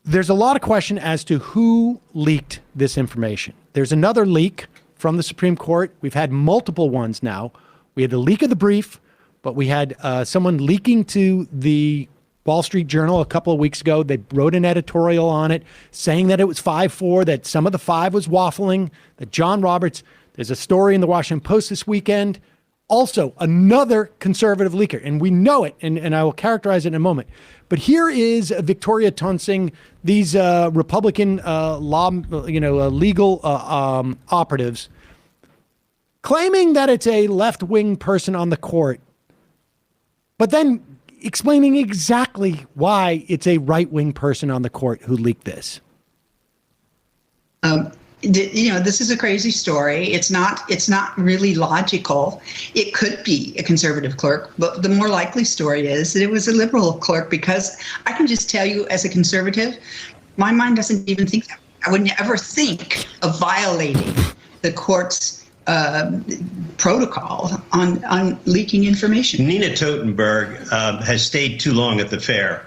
there's a lot of question as to who leaked this information. There's another leak from the Supreme Court. We've had multiple ones now. We had the leak of the brief, but we had someone leaking to the Wall Street Journal a couple of weeks ago. They wrote an editorial on it saying that it was 5-4, that some of the 5 was waffling, that John Roberts, there's a story in the Washington Post this weekend, also another conservative leaker, and we know it, and I will characterize it in a moment. But here is Victoria Tunsing, these Republican legal operatives, claiming that it's a left-wing person on the court, but then explaining exactly why it's a right-wing person on the court who leaked this. This is a crazy story. It's not really logical. It could be a conservative clerk, but the more likely story is that it was a liberal clerk, because I can just tell you, as a conservative, my mind doesn't even think that. I wouldn't ever think of violating the court's protocol on leaking information. Nina Totenberg has stayed too long at the fair.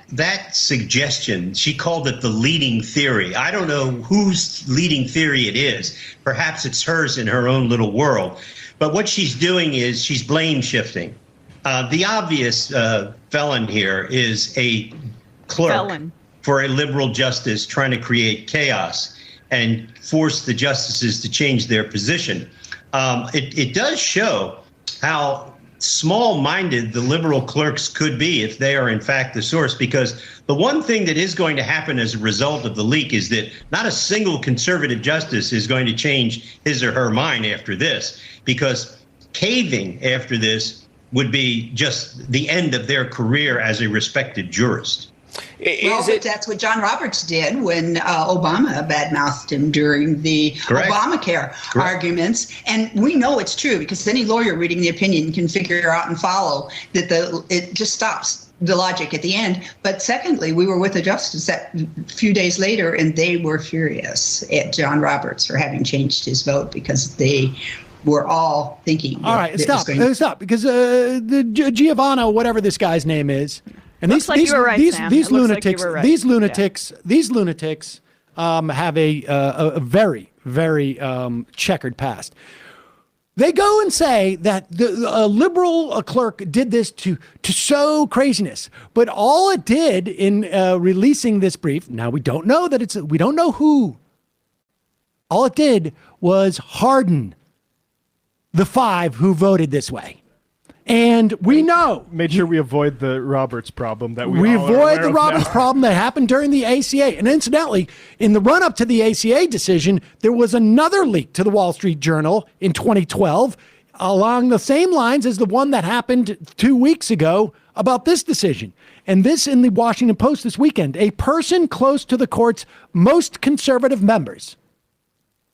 That suggestion, she called it the leading theory. I don't know whose leading theory it is. Perhaps it's hers in her own little world. But what she's doing is she's blame shifting. The obvious felon here is a clerk for a liberal justice trying to create chaos and force the justices to change their position. It does show how small-minded the liberal clerks could be if they are in fact the source, because the one thing that is going to happen as a result of the leak is that not a single conservative justice is going to change his or her mind after this, because caving after this would be just the end of their career as a respected jurist. That's what John Roberts did when Obama badmouthed him during the Obamacare arguments. And we know it's true, because any lawyer reading the opinion can figure out and follow that it just stops the logic at the end. But secondly, we were with the justice a few days later, and they were furious at John Roberts for having changed his vote, because they were all thinking. All right, stop, because the Giovanna, whatever this guy's name is, and these lunatics have a very, very checkered past. They go and say that the liberal clerk did this to sow craziness, but all it did in releasing this brief, now we don't know we don't know who. All it did was harden the 5 who voted this way. And we know. Made sure we avoid the Roberts problem that we avoid the Roberts problem that happened during the ACA. And incidentally, in the run-up to the ACA decision, there was another leak to the Wall Street Journal in 2012 along the same lines as the one that happened 2 weeks ago about this decision. And this in the Washington Post this weekend, a person close to the court's most conservative members.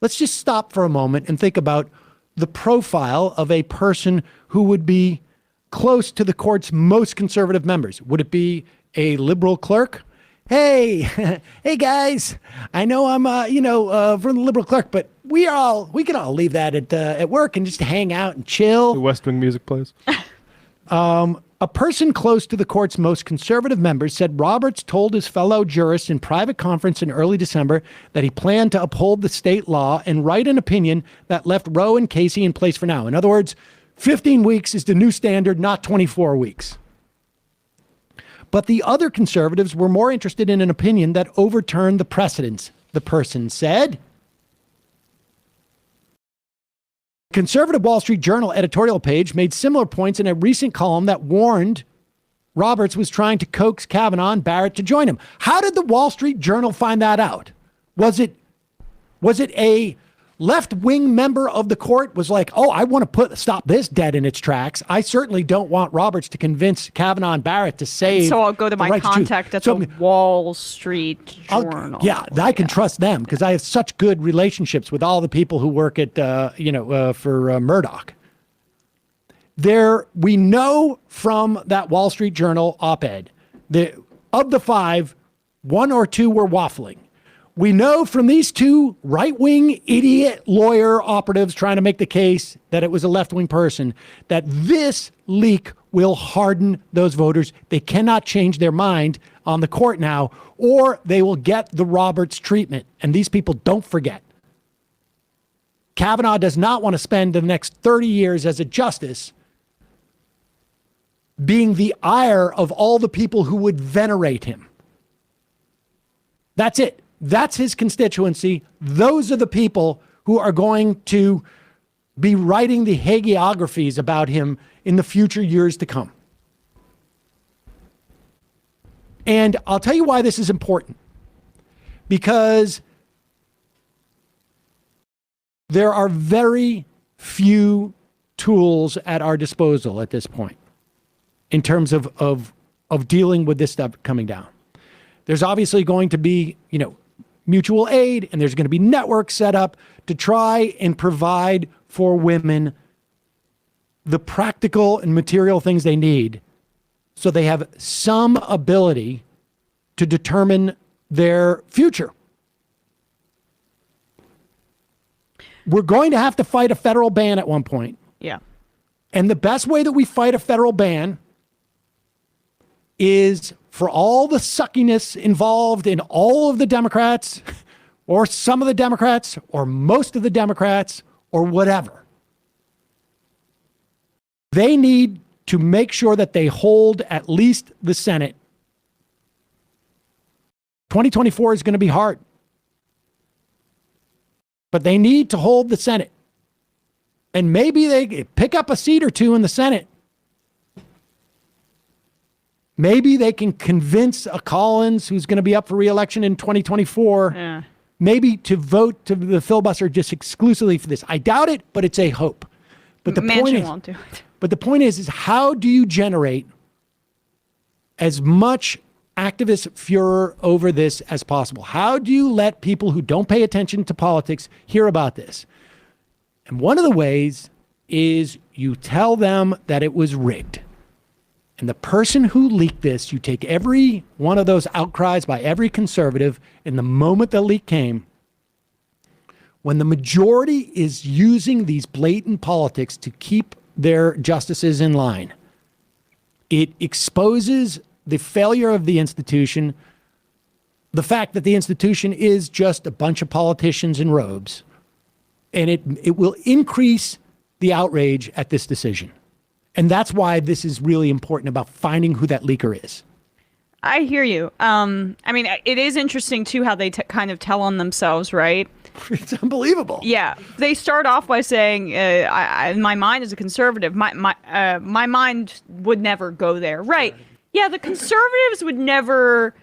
Let's just stop for a moment and think about the profile of a person who would be close to the court's most conservative members. Would it be a liberal clerk? Hey, hey guys, I know I'm, from the liberal clerk, but we can all leave that at work and just hang out and chill. The West Wing music plays. A person close to the court's most conservative members said Roberts told his fellow jurists in private conference in early December that he planned to uphold the state law and write an opinion that left Roe and Casey in place for now. In other words, 15 weeks is the new standard, not 24 weeks. But the other conservatives were more interested in an opinion that overturned the precedents, the person said. Conservative Wall Street Journal editorial page made similar points in a recent column that warned Roberts was trying to coax Kavanaugh and Barrett to join him. How did the Wall Street Journal find that out? Was it a left-wing member of the court was like, oh, I want to stop this dead in its tracks. I certainly don't want Roberts to convince Kavanaugh and Barrett to save. So I'll go to my contact at the Wall Street Journal. I can trust them because I have such good relationships with all the people who work at, for Murdoch. We know from that Wall Street Journal op-ed that of the 5, 1 or 2 were waffling. We know from these 2 right-wing idiot lawyer operatives trying to make the case that it was a left-wing person that this leak will harden those voters. They cannot change their mind on the court now, or they will get the Roberts treatment. And these people don't forget. Kavanaugh does not want to spend the next 30 years as a justice being the ire of all the people who would venerate him. That's it. That's his constituency. Those are the people who are going to be writing the hagiographies about him in the future years to come. And I'll tell you why this is important. Because there are very few tools at our disposal at this point in terms of dealing with this stuff coming down. There's obviously going to be, mutual aid, and there's going to be networks set up to try and provide for women the practical and material things they need so they have some ability to determine their future. We're going to have to fight a federal ban at one point. Yeah. And the best way that we fight a federal ban is for all the suckiness involved in all of the Democrats, or some of the Democrats, or most of the Democrats, or whatever. They need to make sure that they hold at least the Senate. 2024 is going to be hard. But they need to hold the Senate. And maybe they pick up a seat or two in the Senate. Maybe they can convince a Collins, who's going to be up for re-election in 2024, maybe to vote to the filibuster just exclusively for this. I doubt it, but it's a hope. But the point is, won't do it. But the point is how do you generate as much activist furor over this as possible? How do you let people who don't pay attention to politics hear about this? And one of the ways is you tell them that it was rigged. And the person who leaked this, you take every one of those outcries by every conservative, and the moment the leak came, when the majority is using these blatant politics to keep their justices in line, it exposes the failure of the institution, the fact that the institution is just a bunch of politicians in robes, and it will increase the outrage at this decision. And that's why this is really important about finding who that leaker is. I hear you. I mean, it is interesting, too, how they kind of tell on themselves, right? It's unbelievable. Yeah. They start off by saying, my mind is a conservative. My mind would never go there. Right. Yeah, the conservatives would never...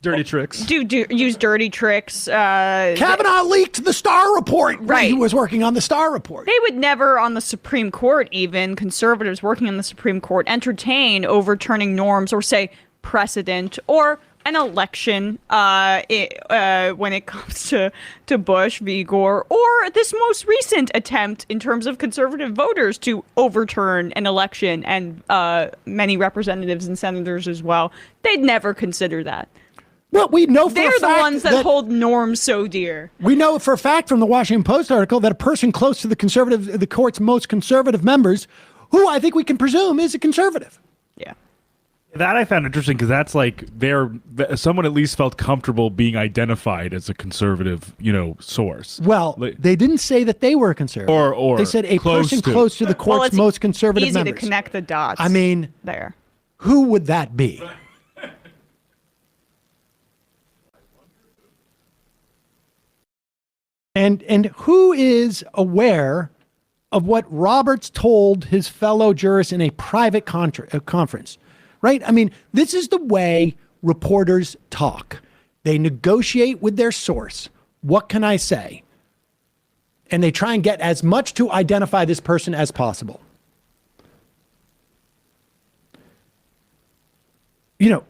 Dirty tricks. Use dirty tricks. Kavanaugh leaked the Star Report. Right. He was working on the Star Report. They would never, on the Supreme Court even, conservatives working on the Supreme Court, entertain overturning norms or say precedent or an election when it comes to Bush v. Gore, or this most recent attempt in terms of conservative voters to overturn an election and many representatives and senators as well. They'd never consider that. Well, we know for They're a fact the ones that hold norms so dear. We know for a fact from the Washington Post article that a person close to the court's most conservative members, who I think we can presume is a conservative. Yeah. That I found interesting because that's like someone at least felt comfortable being identified as a conservative, source. Well, they didn't say that they were a conservative. Or they said a person close to the court's most conservative members. Easy to connect the dots. I mean, there. Who would that be? And who is aware of what Roberts told his fellow jurists in a private conference, right? I mean, this is the way reporters talk. They negotiate with their source. What can I say? And they try and get as much to identify this person as possible.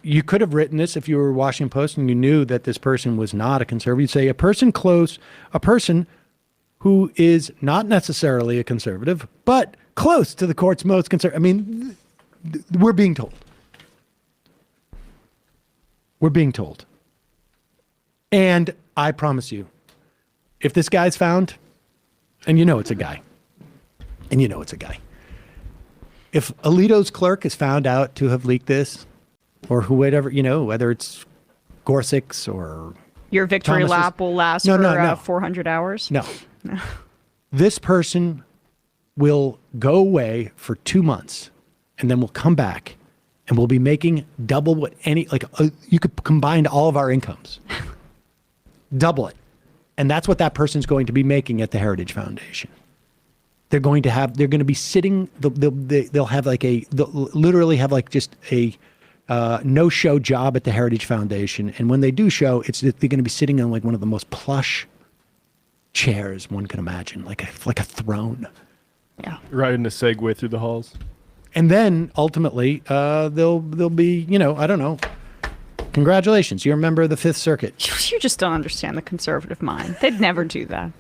You could have written this if you were Washington Post and you knew that this person was not a conservative. You'd say a person who is not necessarily a conservative, but close to the court's most conservative. I mean, we're being told. We're being told. And I promise you, if this guy's found, and it's a guy, if Alito's clerk is found out to have leaked this, or whoever, whether it's Gorsuch's or Your victory Thomas's- lap will last for 400 hours? no, this person will go away for 2 months, and then we'll come back, and we'll be making double what you could combine all of our incomes, double it, and that's what that person's going to be making at the Heritage Foundation. They're going to be sitting. They'll have literally have like just a no-show job at the Heritage Foundation, and when they do show, they're going to be sitting on like one of the most plush chairs one can imagine, like a throne. Yeah. Riding a Segway through the halls. And then ultimately, they'll be, I don't know. Congratulations, you're a member of the Fifth Circuit. You just don't understand the conservative mind. They'd never do that.